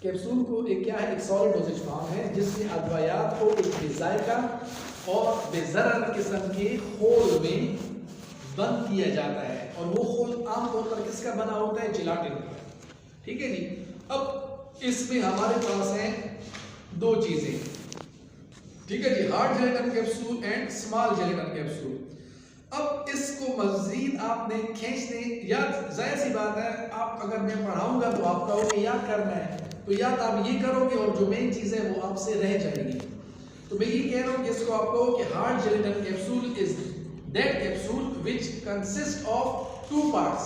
Capsule को एक क्या है, एक सॉलिड डोजेज फॉर्म है जिसमें अद्वयात को एक बेजायका और बेज़रर किस्म के होल में बंद किया जाता है, और वो होल आमतौर पर किसका बना होता है, जिलाटिन का। ठीक है जी। अब इसमें हमारे पास है दो चीजें, ठीक है जी, hard gelatin capsule and small gelatin capsule. अब इसको मजीद आपने खींचने, या जाहिर सी बात है, आप अगर मैं पढ़ाऊंगा तो आप कहोगे याद करना है, तो याद आप ये करोगे और जो मेन चीज है वो आपसे रह जाएगी। तो मैं ये कह रहा हूँ कि इसको आप कहो कि hard gelatin capsule is that capsule which consist of two parts.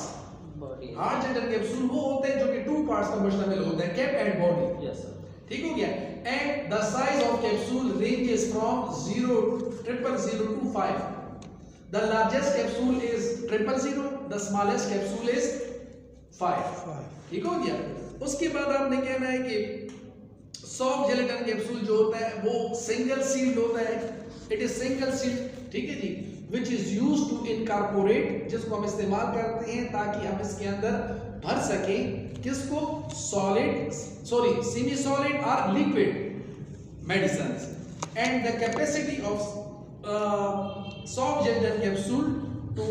Hard gelatin capsule वो होते हैं जो कि टू पार्ट्स का मुश्तमिल होता है, cap and body. Yes sir. ठीक हो गया। And the size of capsule ranges from 000 to 5। The largest capsule is 000, the smallest capsule is 5। ठीक हो गया। उसके बाद आपने कहना है कि सॉफ्ट जेलेटिन कैप्सूल जो होता है वो सिंगल सील्ड होता है, इट इज सिंगल सील्ड। ठीक है जी, which is use to incorporate, जिसको हम इस्तेमाल करते हैं ताकि हम इसके अंदर भर सकें किसको, सॉलिड सेमी सॉलिड और liquid medicine. And the capacity of soft gelatin capsule to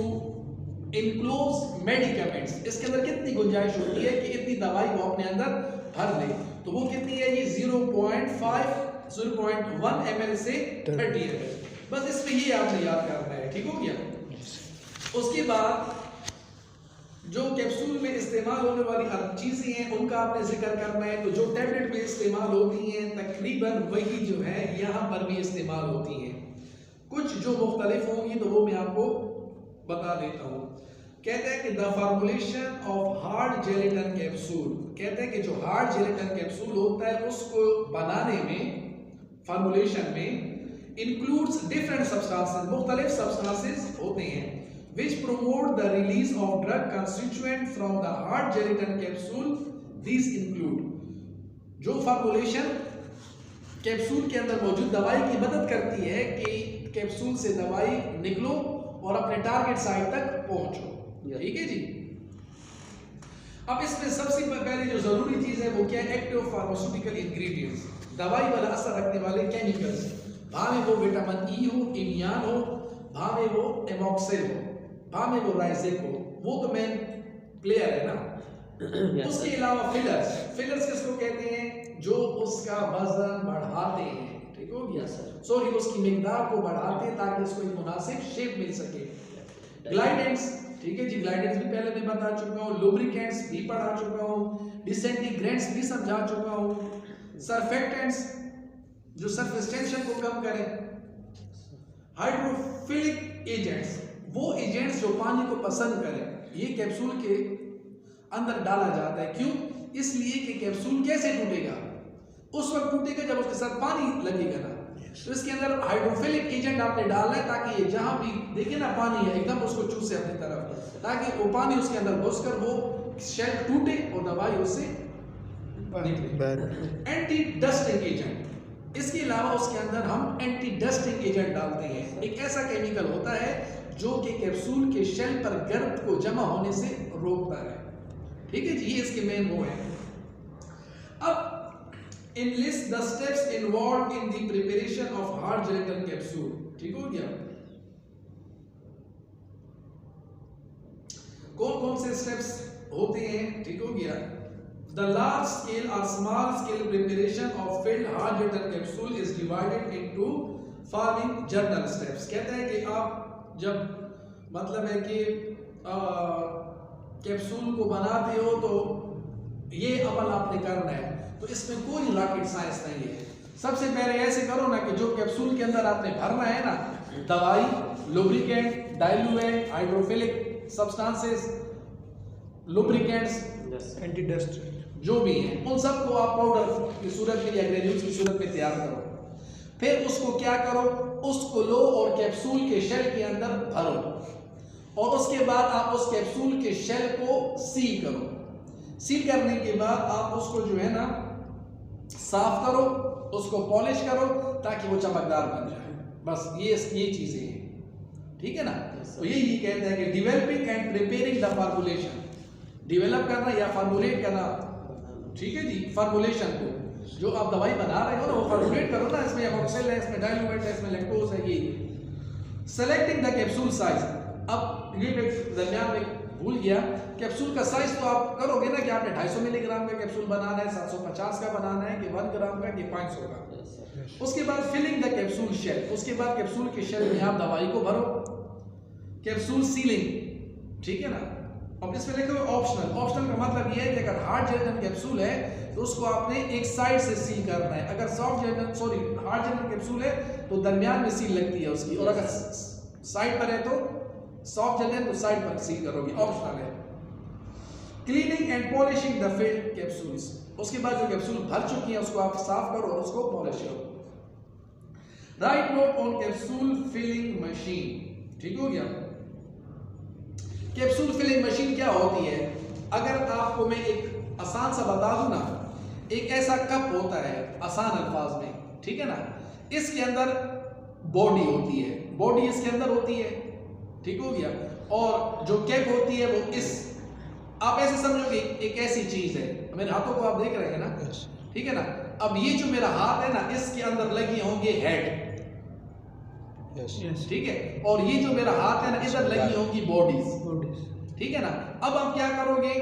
enclose medicaments, इसके अंदर कितनी गुंजाइश होती है कि इतनी दवाई को अपने अंदर भर ले, तो वो कितनी है, ये 0.1 ml से 30 ml। बस इसमें ये आपने याद करना है। ठीक हो गया। उसके बाद जो कैप्सूल में इस्तेमाल होने वाली हर चीजें हैं उनका आपने जिक्र करना है। तो जो टैबलेट में इस्तेमाल होती हैं तकरीबन वही जो है यहाँ पर भी इस्तेमाल होती हैं, कुछ जो मुख्तलिफ होंगी तो वो मैं आपको बता देता हूँ। कहते हैं कि the formulation of hard gelatin capsule, कहते हैं कि जो हार्ड जेलेटिन कैप्सूल होता है उसको बनाने में, फॉर्मुलेशन में इंक्लूड्स डिफरेंट सब्सटेंसेस, मुख्तलिफ सब्सटेंसेस होते हैं which promote the release of drug constituent from the hard gelatin capsule। These include, जो फॉर्मुलेशन कैप्सूल के अंदर मौजूद दवाई की मदद करती है कि कैप्सूल से दवाई निकलो और अपने टारगेट साइट तक पहुंचो। ठीक है जी। अब इसमें सबसे पहले जो जरूरी चीज है वो क्या है, एक्टिव फार्मास्यूटिकल इंग्रेडिएंट्स, दवाई वाला असर रखने वाले केमिकल्स, भावे वो विटामिन ई हो, इमियान हो, भावे वो एमॉक्सिल हो, भावे वो राइजेक हो, वो तो मेन प्लेयर है ना। उसके अलावा फिलर्स, फिलर्स किसको कहते हैं, जो उसका वजन बढ़ाते हैं। ठीक हो गया सर, सॉरी उसकी मिकदार को बढ़ाते हैं ताकि उसको एक मुनासिब शेप मिल सके। ग्लाइडेंट्स, ठीक है जी, ग्लाइडेंट्स भी पहले मैं बता चुका हूँ, लुब्रिकेंट्स भी पढ़ा चुका हूँ, डिसइंटीग्रेंट्स भी समझा चुका हूँ, सर्फेक्टेंट्स जो सरफेस टेंशन को कम करें, हाइड्रोफिलिक एजेंट्स वो एजेंट्स जो पानी को पसंद करें, ये कैप्सूल के अंदर डाला जाता है। क्यों, इसलिए कि कैप्सूल कैसे टूटेगा, उस वक्त टूटेगा जब उसके साथ पानी लगेगा ना। तो इसके अंदर हाइड्रोफिलिक एजेंट आपने डालना है ताकि ये जहां भी देखे ना पानी है एकदम उसको चूसे अपनी तरफ, ताकि वो पानी उसके अंदर घुसकर वो शेल टूटे और दवाई उससे निकले। एंटी डस्टिंग एजेंट, इसके अलावा उसके अंदर हम एंटी डस्टिंग एजेंट डालते हैं। एक ऐसा केमिकल होता है जो कि कैप्सूल के शेल पर गर्द को जमा होने से रोकता है। ठीक है जी, ये इसके मेन वो है। अब enlist the steps involved in the preparation of hard gelatin capsule। ठीक हो गया। कौन कौन से स्टेप्स होते हैं, ठीक हो गया। The large scale or small scale preparation of filled hard gelatin capsule is divided into following general steps। कहते हैं कि आप जब मतलब है कि कैप्सूल को बनाते हो तो ये अमल आपने करना है, तो इसमें कोई रॉकेट साइंस नहीं है। सबसे पहले ऐसे करो ना कि जो कैप्सूल के अंदर आपने भरना है ना, दवाई, lubricant, diluent, hydrophilic substances, lubricants, anti dust जो भी हैं, उन सबको आप पाउडर की सूरत में या ग्रेन्यूल्स की सूरत में तैयार करो। फिर उसको क्या करो, उसको लो और कैप्सूल के शेल के अंदर भरो, और उसके बाद आप उस कैप्सूल के शेल को सील करो। सील करने के बाद आप उसको जो है ना साफ करो, उसको पॉलिश करो ताकि वो चमकदार बन जाए। बस ये चीजें हैं। ठीक है ना। तो ये कहते हैं कि developing and preparing the formulation, develop करना या फॉर्मुलेट करना, ठीक है जी, फॉर्मुलेशन को, जो आप दवाई बना रहे हो ना वो फॉर्मुलेट करो ना, इसमें एमोक्सिल है, इसमें डाइल्यूवेट है, इसमें लैक्टोज है, ये सेलेक्टिंग द कैप्सूल साइज। अब ये दरमियान में भूल गया, कैप्सूल का साइज तो आप करोगे ना कि आपने 250 मिलीग्राम का कैप्सूल बनाना है, 750 का बनाना है, कि 1 ग्राम का, कि 500 का। उसके बाद फिलिंग द कैप्सूल शेल, उसके बाद कैप्सूल के शेल में आप दवाई को भरो। कैप्सूल सीलिंग, ठीक है ना। अब इसमें लिखो ऑप्शनल। ऑप्शनल का मतलब ये है कि अगर हार्ड जेलेटिन कैप्सूल है तो उसको आपने एक साइड से सील करना है, अगर soft gelatin hard gelatin capsule है तो दरमियान में सील लगती है उसकी, और अगर साइड पर है तो सॉफ्ट जेलेटिन तो साइड पर सील करोगे, ऑप्शनल है। Cleaning and polishing the field capsules, उसके बाद जो कैप्सूल भर चुकी है उसको आप साफ करो और उसको पॉलिश करो। Write note on capsule filling machine, ठीक हो गया। कैप्सूल फिलिंग मशीन क्या होती है, अगर आपको मैं एक आसान सा बता दूं ना, एक ऐसा कप होता है आसान अल्फाज में, ठीक है ना, इसके अंदर बॉडी होती है, बॉडी इसके अंदर होती है, ठीक हो गया, और जो कैप होती है वो इस, आप ऐसे समझोगे एक ऐसी चीज है, मेरे हाथों को आप देख रहे हैं ना, ठीक है ना। अब ये जो मेरा हाथ है ना, इसके अंदर लगी होंगे हेड, ठीक है, और ये जो मेरा हाथ है ना, इधर लगी होंगी बॉडीज, ठीक है ना। अब आप क्या करोगे,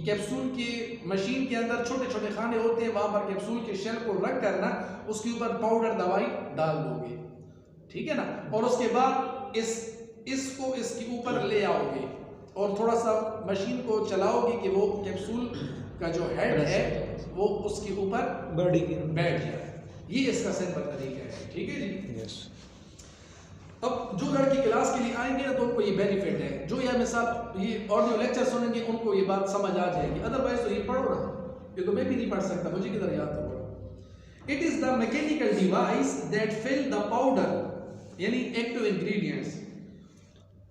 कैप्सूल की मशीन के अंदर छोटे छोटे खाने होते हैं, वहां पर कैप्सूल के शेल को रख करना, उसके ऊपर पाउडर दवाई डाल दोगे, ठीक है ना, और उसके बाद इसको इसके ऊपर ले आओगे और थोड़ा सा मशीन को चलाओगे कि वो कैप्सूल का जो हेड है वो उसके ऊपर बैठ जाए। ये इसका सिंपल तरीका है, ठीक है जी। यस। अब जो लड़के क्लास के लिए आएंगे ना तो उनको ये बेनिफिट है, जो यह मिसाल ये ऑडियो लेक्चर सुनेंगे उनको ये बात समझ आ जाएगी, अदरवाइज तो ये पढ़ो ना, ये तो मैं भी नहीं पढ़ सकता, मुझे किधर याद होगा। It is the mechanical device that fill the powder, यानी एक्टिव इंग्रेडिएंट्स,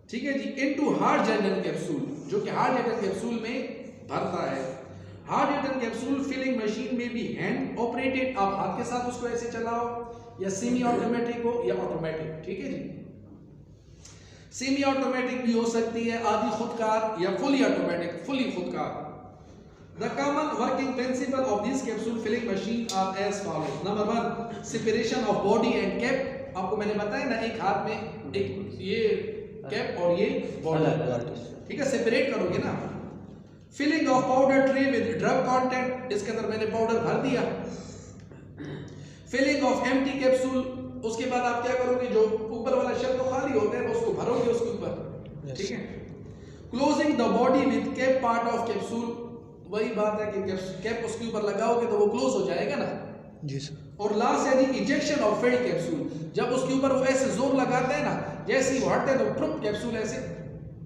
ठीक है जी, इनटू हार्ड जेलेटिन कैप्सूल, जो कि हार्ड जेलेटिन कैप्सूल में भरता है। Hard gelatin capsule filling machine में भी हैंड ऑपरेटेड, आप हाथ के साथ उसको ऐसे चलाओ, या सेमी ऑटोमेटिक हो या ऑटोमेटिक, ठीक है जी। सेमी ऑटोमेटिक भी हो सकती है, आधी खुदकार, या फुली ऑटोमेटिक, फुली खुदकार। The common working principle of this capsule filling machine are as follows. Number 1, separation of body and cap. आपको मैंने बताया ना, एक हाथ में एक ये कैप और ये बॉडी, ठीक है, सेपरेट करोगे ना। Filling of powder tray with drug content, इसके अंदर मैंने पाउडर भर दिया। फिलिंग ऑफ एम्प्टी कैप्सूल, उसके बाद आप क्या करोगे, जो ऊपर वाला शेल तो खाली होता है उसको भरोगे उसके ऊपर, ठीक है। Closing the body with cap part of capsule, वही बात है कि कैप उसके ऊपर लगाओगे तो वो क्लोज हो जाएगा ना जी सर। और लास्ट है जी इजेक्शन ऑफ फिल्ड कैप्सूल, जब उसके ऊपर वो ऐसे जोर लगाते हैं ना, जैसे ही वो हटते हैं तो प्रुप कैप्सूल ऐसे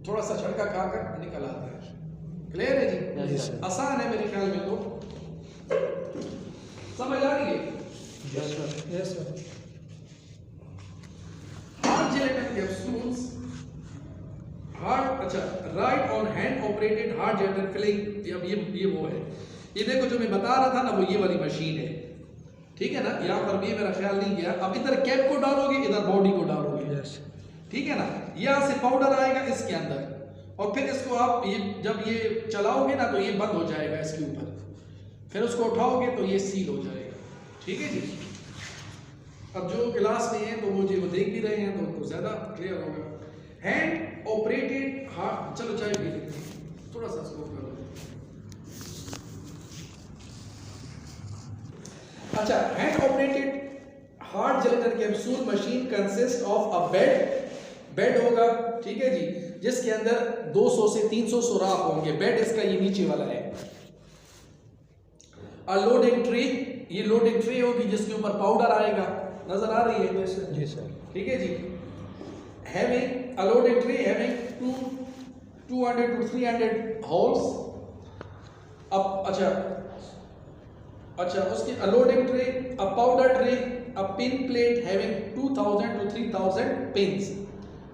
थोड़ा सा झटका खाकर निकल आता है। क्लियर है जी? आसान है मेरे ख्याल में, तो समझ आ रही है? Yes sir. Hard gelatin capsules, hard, अच्छा, right on hand operated hard gelatin filling. अब ये वो है, ये देखो जो मैं बता रहा था ना, वो ये वाली मशीन है, ठीक है ना। यहाँ पर भी मेरा ख्याल नहीं गया। अब इधर कैप को डालोगे, इधर बॉडी को डालोगे, ठीक है ना। यहाँ से पाउडर आएगा इसके अंदर, और फिर इसको आप ये जब ये चलाओगे ना तो ये बंद हो जाएगा इसके ऊपर, फिर उसको उठाओगे तो ये सील हो जाएगा, ठीक है जी। अब जो क्लास में है तो वो देख भी रहे हैं तो उनको ज्यादा क्लियर होगा। हैंड ऑपरेटेड हार्ड, चलो चाय पी लेते हैं, थोड़ा सा स्लो करो। अच्छा, hand operated hard gelatin capsule machine consist of a bed होगा, ठीक है जी, जिसके अंदर 200 से 300 सुराख होंगे। बेड इसका ये नीचे वाला है। अ लोडिंग ट्रे, ये लोडिंग ट्रे होगी जिसके ऊपर पाउडर आएगा, नजर आ रही है? जी सर। ठीक है जी। Having a loading tray having 200 to 300 holes. अब अच्छा उसकी a loading tray, a powder tray, a pin plate having 2000 to 3000 pins.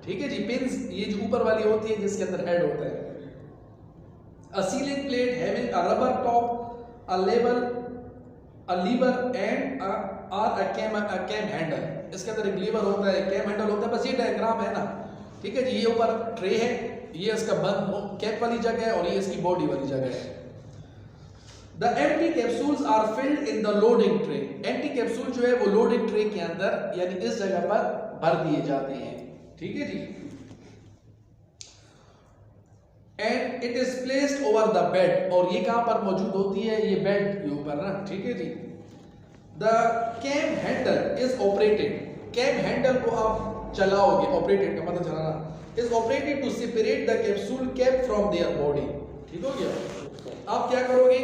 ठीक है जी, पिन्स ये जो ऊपर वाली होती है जिसके अंदर हेड होता है। A sealing plate having a rubber top, a lever and a cam handle. इसके अंदर एक लीवर होता है, कैम हैंडल होता है, बस ये डायग्राम है ना। ठीक है जी, ये ऊपर ट्रे है, ये इसका बंद कैप वाली जगह है और ये इसकी बॉडी वाली जगह है। The empty capsules are filled in the loading tray. Empty capsule जो है वो loading tray के अंदर यानी इस जगह पर भर दिए जाते हैं, ठीक है जी। And it is placed over the bed, और ये कहाँ पर मौजूद होती है, ये बेड के ऊपर ना, ठीक है जी। The cam handle is operated. Cam handle को आप चलाओगे, operated का मतलब चलाना, is operated to separate the capsule cap from their body. ठीक हो गया। आप क्या करोगे,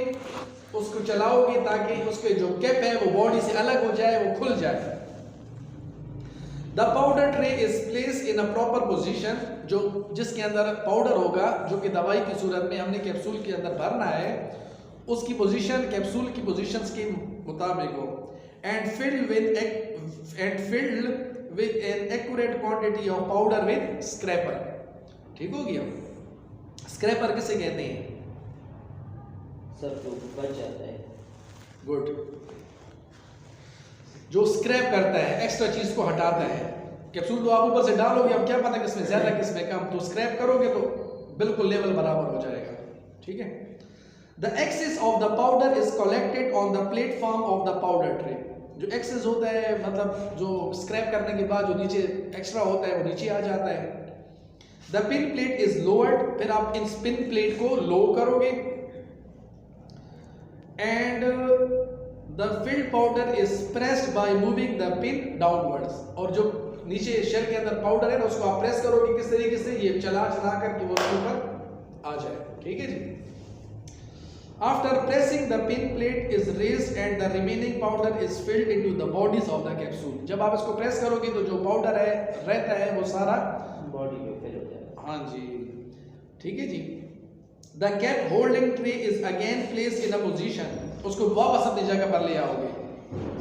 उसको चलाओगे ताकि उसके जो कैप है वो बॉडी से अलग हो जाए, वो खुल जाए। The powder tray is placed in a proper position, जो जिसके अंदर पाउडर होगा, जो कि दवाई की सूरत में हमने कैप्सूल के अंदर भरना है, उसकी पोजीशन कैप्सूल की पोजीशंस के मुताबिक हो। And filled with an accurate quantity of powder with scraper. ठीक हो गया। स्क्रैपर किसे कहते हैं? सर जो बच जाता है। गुड। जो स्क्रैप करता है, एक्स्ट्रा चीज को हटाता है। कैप्सूल तो आप ऊपर से डालोगे, अब क्या पता किसमें ज्यादा किसमें कम, तो स्क्रैप करोगे तो बिल्कुल लेवल बराबर हो जाएगा, ठीक है। The excess of the powder is collected on the platform of the powder tray. जो एक्सेस होता है मतलब जो स्क्रैप करने के बाद जो नीचे एक्स्ट्रा होता है वो नीचे आ जाता है। The pin plate is lowered, फिर आप इन स्पिन प्लेट को लो करोगे। And the filled powder is pressed by moving the pin downwards. और जो नीचे शेल के अंदर पाउडर है ना, उसको आप प्रेस करोगे किस तरीके से, ये चला कर कि वो ऊपर आ जाए, ठीक है जी। After pressing, the pin plate is raised and the remaining powder is filled into the bodies of the capsule. जब आप इसको प्रेस करोगे तो जो पाउडर है रहता है वो सारा बॉडी में फिल हो जाएगा। हाँ जी, ठीक है जी। The cap holding tray is again placed in a position. उसको वापस अपनी जगह पर ले आओगे,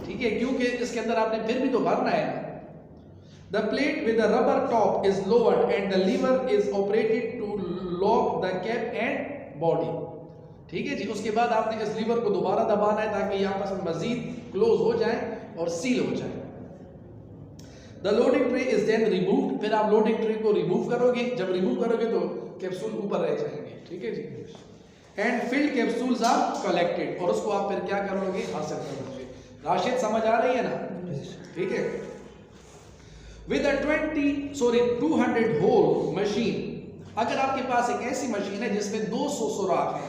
ठीक है, क्योंकि इसके अंदर आपने फिर भी तो भरना है ना। The plate with the rubber top is lowered and the lever is operated to lock the cap and body. ठीक है जी। उसके बाद आपने इस लीवर को दोबारा दबाना है ताकि ये आपस में मजीद क्लोज हो जाए और सील हो जाए। The loading tray is then removed. फिर आप लोडिंग ट्रे को रिमूव करोगे, जब रिमूव करोगे तो कैप्सूल ऊपर रह जाएंगे, ठीक है जी। And filled capsules are collected, और उसको आप फिर क्या करोगे, हासिल करोगे। राशिद समझ आ रही है ना, ठीक है। With a 200 hole machine, अगर आपके पास एक ऐसी मशीन है जिसमें 200 सुराख है,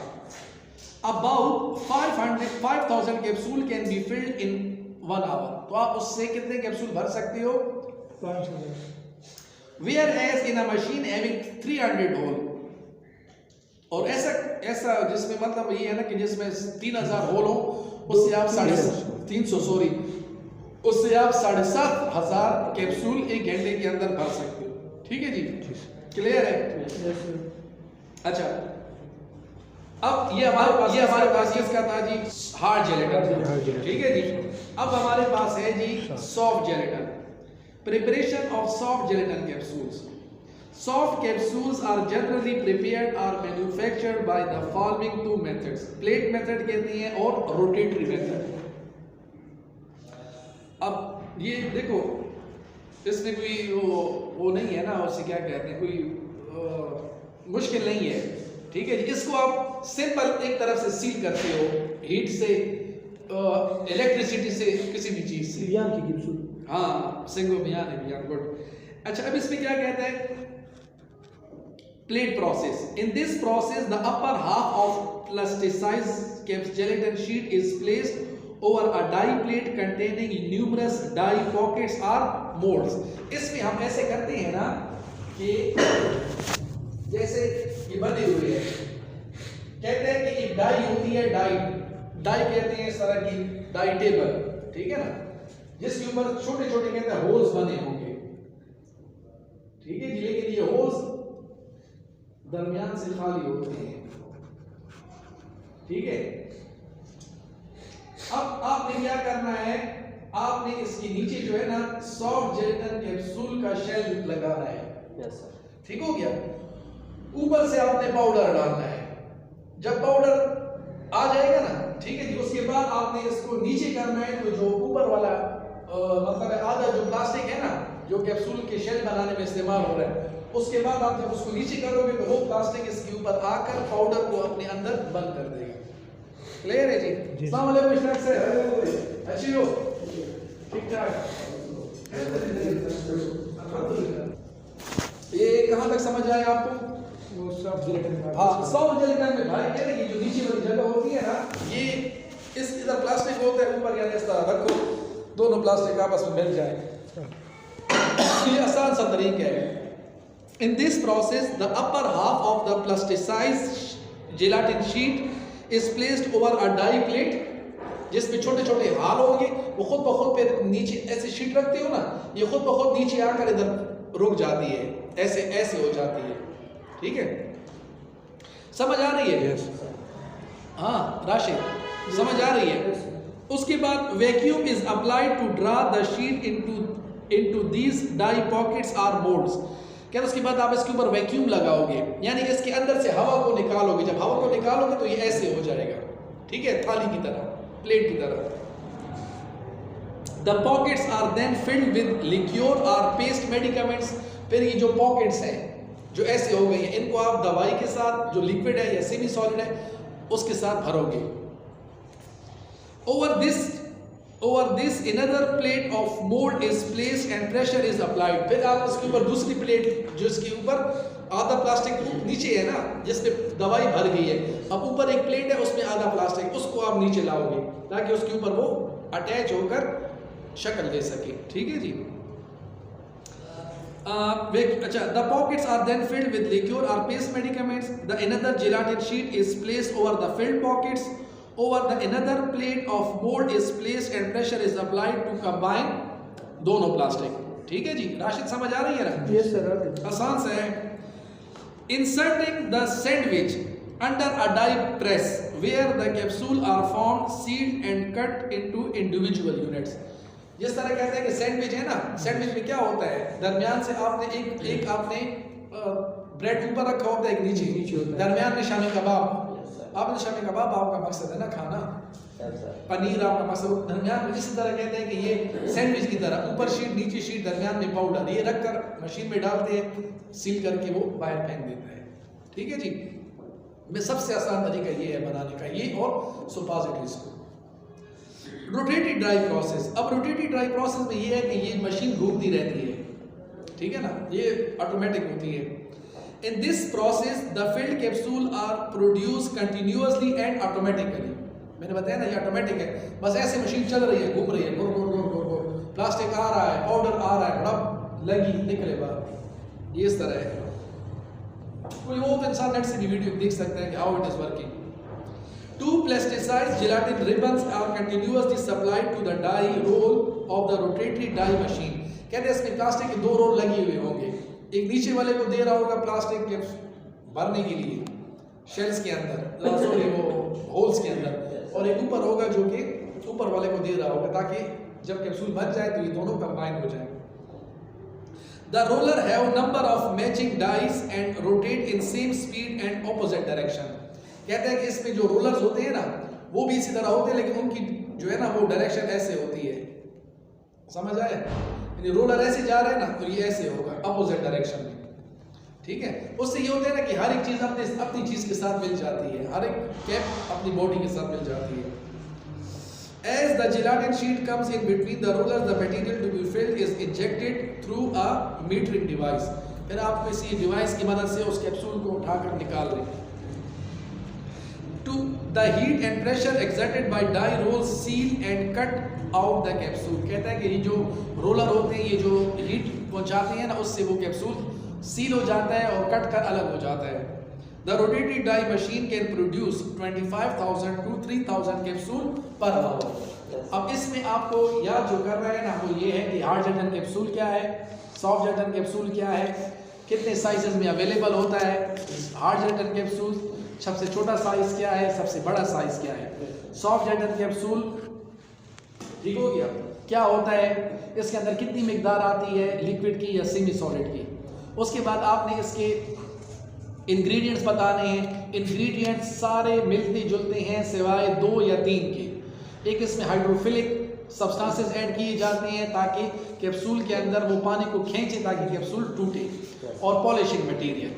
about 5000 capsule can be filled in 1 hour, तो आप उससे कितने कैप्सूल भर सकते हो? 5,000। Whereas in a machine having 300 hole, और ऐसा जिसमें मतलब ये है ना कि जिसमें 3000 होल हो, उससे आप 7,500 कैप्सूल एक घंटे के अंदर भर सकते हो, ठीक है जी। क्लियर है? अच्छा, अब ये हमारे पास किसका था जी? हार्ड जेलेटिन, ठीक है जी। अब हमारे पास है जी soft gelatin. Preparation of soft gelatin capsules. Soft capsules are generally prepared or manufactured by the following two methods. Plate method कहते हैं और rotatory method. अब ये देखो, इसमें कोई वो नहीं है ना, उसे क्या कहते हैं, कोई मुश्किल नहीं है, ठीक है जी। इसको आप सिंपल एक तरफ से सील करते हो, हीट से, इलेक्ट्रिसिटी से, किसी भी चीज से। बियान की कैप्सूल, हाँ, सिंगो बियान है, बियान, गुड। अच्छा, अब इसमें क्या कहता है? Plate process. In this process, the upper half of plasticized gelatin sheet is placed over a die plate containing numerous die pockets or molds. इसमें हम ऐसे करते हैं ना कि जैसे ये बने हुए है, कहते हैं कि एक डाई होती है, डाई कहते हैं इस तरह की डाई टेबल, ठीक है ना, जिसके ऊपर छोटे छोटे कहते हैं होल्स बने होंगे, ठीक है जी। लेकिन ये होल्स दरमियान से खाली होते हैं, ठीक है। अब आपने क्या करना है, आपने इसके नीचे जो है ना सॉफ्ट जेलेटिन कैप्सूल का शेल लगाना है, यस सर, ठीक हो गया। ऊपर से आपने पाउडर डालना है, जब पाउडर आ जाएगा ना, ठीक है जी, उसके बाद आपने इसको नीचे करना है, तो जो ऊपर वाला मतलब आधा जो प्लास्टिक है ना, जो कैप्सूल के शेल बनाने में इस्तेमाल हो रहा है, उसके बाद आप जब उसको नीचे करोगे तो वो प्लास्टिक इसके ऊपर आकर पाउडर को अपने अंदर बंद कर देगा, क्लियर है जी? अस्सलाम वालेकुम इशराक से अच्छी हो ठीक ठाक। ये कहाँ तक समझ आए आपको? वो सब जिलेटिन में हाँ, सॉफ्ट जेलेटिन में भाई ये देखिए जो नीचे वाली जगह होती है ना, ये इस इधर प्लास्टिक होता है ऊपर, यानी इस तरह रखो, दोनों प्लास्टिक आपस में मिल जाए। ये आसान सा तरीका है। In this process, the upper half of the plasticized gelatin sheet is placed over a die plate, जिसमें छोटे छोटे हाल होंगे। वो खुद ब खुद पे नीचे ऐसे शीट रखते हो ना, ये खुद ब खुद नीचे आकर इधर रुक जाती है, ऐसे ऐसे हो जाती है। ठीक है, समझ आ रही है? हाँ राशिद, समझ आ रही है? उसके बाद vacuum is applied to draw the sheet into these die pockets or moulds. क्या उसके बाद आप इसके ऊपर वैक्यूम लगाओगे, यानी इसके अंदर से हवा को निकालोगे। जब हवा को निकालोगे तो ये ऐसे हो जाएगा, ठीक है, थाली की तरह, प्लेट की तरह। The pockets are then filled with liquor or paste medicaments. फिर ये जो पॉकेट्स हैं जो ऐसे हो गई हैं, इनको आप दवाई के साथ, जो लिक्विड है या सेमी सॉलिड है, उसके साथ भरोगे। Over this another plate of mold is placed and pressure is applied। फिर आप उसके ऊपर दूसरी प्लेट, जो इसके ऊपर आधा प्लास्टिक नीचे है ना, जिसमें दवाई भर गई है, अब ऊपर एक प्लेट है उसमें आधा प्लास्टिक, उसको आप नीचे लाओगे ताकि उसके ऊपर वो अटैच होकर शक्ल ले सके। ठीक है जी? अच्छा, the pockets are then filled with liquor or paste medicaments. The another gelatin sheet is placed over the filled pockets. Over the another plate of mold is placed and pressure is applied to combine दोनों plastic. ठीक है जी? राशिद समझ आ रही है ना? Yes sir. आसान से है। Inserting the sandwich under a die press where the capsule are found, sealed and cut into individual units। जिस तरह कहते हैं कि सैंडविच है ना, सैंडविच में क्या होता है, दरमियान से आपने एक आपने ब्रेड ऊपर रखा होता है, एक नीचे होता है, दरमियान में शामी कबाब। आपने शामी कबाब आपका मकसद है ना खाना, पनीर आपका मकसद, दरमियान में इसी तरह कहते हैं कि ये सैंडविच की तरह, ऊपर शीट नीचे शीट, दरमियान में पाउडर, ये रखकर मशीन में डालते हैं, सील करके वो बाहर फेंक देता है। ठीक है जी? में सबसे आसान तरीका ये है बनाने का, ये और सुपॉजिटरीज को। Rotated dry process. अब रोटेटेड ड्राई प्रोसेस में ये है कि ये मशीन घूमती रहती है, ठीक है ना, ये ऑटोमेटिक होती है। In this process, the filled capsule are produced continuously and automatically। मैंने बताया ना ये ऑटोमेटिक है, बस ऐसे मशीन चल रही है, घूम रही है, गुर गुर गुर गुर गुर, प्लास्टिक आ रहा है, पाउडर आ रहा है, रब लगी निकले बाहर, ये इस तरह है। कोई वो तो इंसान नेट से भी वीडियो देख सकते हैं कि how it is working. Two plasticized gelatin ribbons are continuously supplied to the die roll of the rotatory die machine। कहते हैं इसमें प्लास्टिक के दो रोल लगे हुए होंगे, एक नीचे वाले को दे रहा होगा प्लास्टिक के भरने के लिए शेल्स के अंदर, सॉरी वो होल्स के अंदर, और एक ऊपर होगा जो कि ऊपर वाले को दे रहा होगा ताकि जब कैप्सूल बन जाए तो ये दोनों कंबाइन हो जाए। The roller have number of matching dies and rotate in same speed and opposite direction। कहते हैं कि इसमें जो रोलर्स होते हैं ना वो भी इसी तरह होते हैं, लेकिन उनकी जो है ना वो डायरेक्शन ऐसे होती है, समझ आए? यानी रोलर ऐसे जा रहे हैं ना तो ये ऐसे होगा अपोजिट डायरेक्शन में। ठीक है? उससे ये होता है ना कि हर एक चीज अपनी चीज के साथ मिल जाती है, हर एक कैप अपनी बॉडी के साथ मिल जाती है। As the gelatin sheet comes in between the rollers, the material to be filled is injected through a metering device। फिर आप इसी डिवाइस की मदद से उस कैप्सूल को उठाकर निकाल लें। To the heat and pressure exerted by die rolls seal and cut out the capsule। कहता है कि ये जो रोलर होते हैं, ये जो हीट पहुंचाते हैं ना, उससे वो कैप्सूल सील हो जाता है और कट कर अलग हो जाता है। The rotating die machine can produce 25,000 to 3,000 capsule per hour. अब इसमें आपको याद जो कर रहे हैं ना वो ये है कि हार्ड जेलेटिन कैप्सूल क्या है, सॉफ्ट जेलेटिन कैप्सूल क्या है, कितने साइजेस में अवेलेबल होता है हार्ड जेलेटिन कैप्सूल, सबसे छोटा साइज क्या है, सबसे बड़ा साइज क्या है। सॉफ्ट जेलेटिन कैप्सूल ठीक हो गया, क्या होता है, इसके अंदर कितनी मिकदार आती है लिक्विड की या सेमी सॉलिड की। उसके बाद आपने इसके इंग्रेडिएंट्स बताने हैं। इंग्रेडिएंट्स सारे मिलते जुलते हैं सिवाय 2 या 3 के। एक इसमें हाइड्रोफिलिक सब्सटेंसेस ऐड किए जाते हैं ताकि कैप्सूल के अंदर वो पानी को खींचे ताकि कैप्सूल टूटे, और पॉलिशिंग मटेरियल।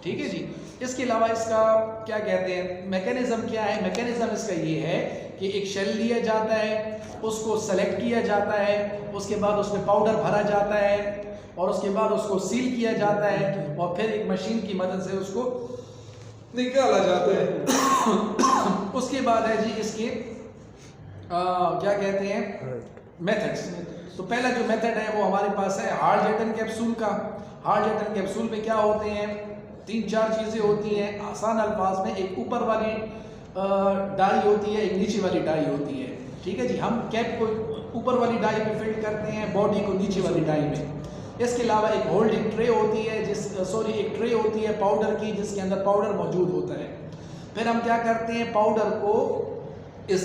ठीक है जी? इसके अलावा इसका क्या कहते हैं मैकेनिज्म क्या है, मैकेनिज्म इसका ये है कि एक शेल लिया जाता है, उसको सेलेक्ट किया जाता है, उसके बाद उसमें पाउडर भरा जाता है और उसके बाद उसको सील किया जाता है और फिर एक मशीन की मदद से उसको निकाला जाता है। उसके बाद है जी इसके क्या कहते हैं मेथड्स। तो पहला जो मेथड है वो हमारे पास है हार्ड जेटन कैप्सूल का। हार्ड जेटन कैप्सूल में क्या होते हैं, 3-4 चीज़ें होती हैं। आसान अल्फाज में एक ऊपर वाली डाई होती है, एक नीचे वाली डाई होती है। ठीक है जी, हम कैप को ऊपर वाली डाई में फिट करते हैं, बॉडी को नीचे वाली डाई में। इसके अलावा एक होल्डिंग ट्रे होती है एक ट्रे होती है पाउडर की, जिसके अंदर पाउडर मौजूद होता है। फिर हम क्या करते हैं, पाउडर को इस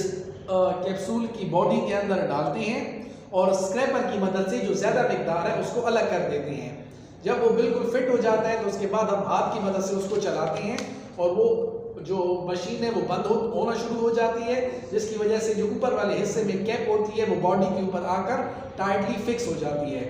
कैप्सूल की बॉडी के अंदर डालते हैं और स्क्रैपर की मदद से जो ज़्यादा मिकदार है उसको अलग कर देते हैं। जब वो बिल्कुल फिट हो जाता है तो उसके बाद हम हाथ की मदद से उसको चलाते हैं और वो जो मशीन है वो बंद होना शुरू हो जाती है, जिसकी वजह से जो ऊपर वाले हिस्से में कैप होती है वो बॉडी के ऊपर आकर टाइटली फिक्स हो जाती है।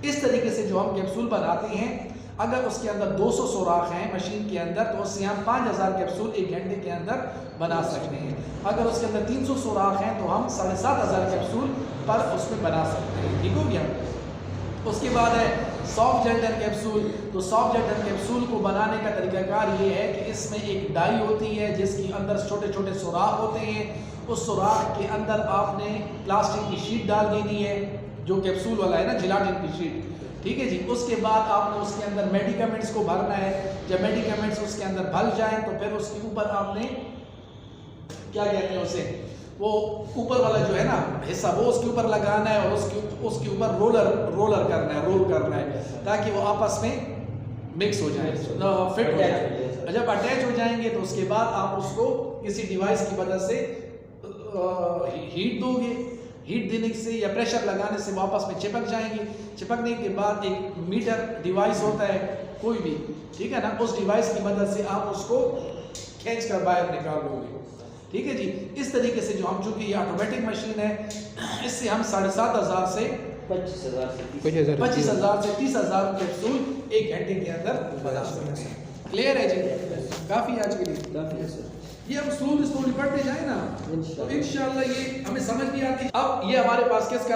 इस तरीके से जो हम कैप्सूल बनाते हैं, अगर उसके अंदर 200 सुराख हैं मशीन के अंदर तो उससे हम 5000 कैप्सूल 1 घंटे के अंदर बना सकते हैं। अगर उसके अंदर 300 सुराख हैं तो हम 7500 कैप्सूल पर उसमें बना सकते हैं। ठीक हो गया। उसके बाद है सॉफ्ट जेल्डन कैप्सूल। तो सॉफ्ट जेल्डन कैप्सूल को बनाने का तरीकाकार ये है कि इसमें एक डाई होती है जिसके अंदर छोटे छोटे सुराख होते हैं। उस सुराख के अंदर आपने प्लास्टिक की शीट डाल देनी है, जो कैप्सूल वाला है ना, जिलाटिन की शीट। ठीक है जी। उसके बाद आपने उसके अंदर मेडिकामेंट्स को भरना है। जब मेडिकामेंट्स उसके अंदर भर जाएं तो फिर उसके ऊपर आपने क्या कहते हैं उसे, वो ऊपर वाला जो है ना हिस्सा वो उसके ऊपर लगाना है और उसके ऊपर रोलर करना है, रोल करना है ताकि वो आपस में मिक्स हो जाए, फिट हो जाए। जब अटैच हो जाएंगे तो उसके बाद आप उसको किसी डिवाइस की मदद से हीट दोगे। हीट देने से या प्रेशर लगाने से वापस में चिपक जाएंगे। चिपकने के बाद एक मीटर डिवाइस होता है कोई भी, ठीक है ना, उस डिवाइस की मदद से आप उसको खींच कर बाहर निकाल लोगे। ठीक है जी। इस तरीके से जो हम, चूंकि ये ऑटोमेटिक मशीन है, इससे हम 7500 से 25,000 से 30,000 कैप्सूल 1 घंटे के अंदर बना सकते हैं। क्लियर है जी? काफ़ी आज के लिए काफी है सर। ये हम स्लोली पढ़ते जाए ना तो इंशाल्लाह ये हमें समझ भी आती है। अब ये हमारे पास किसका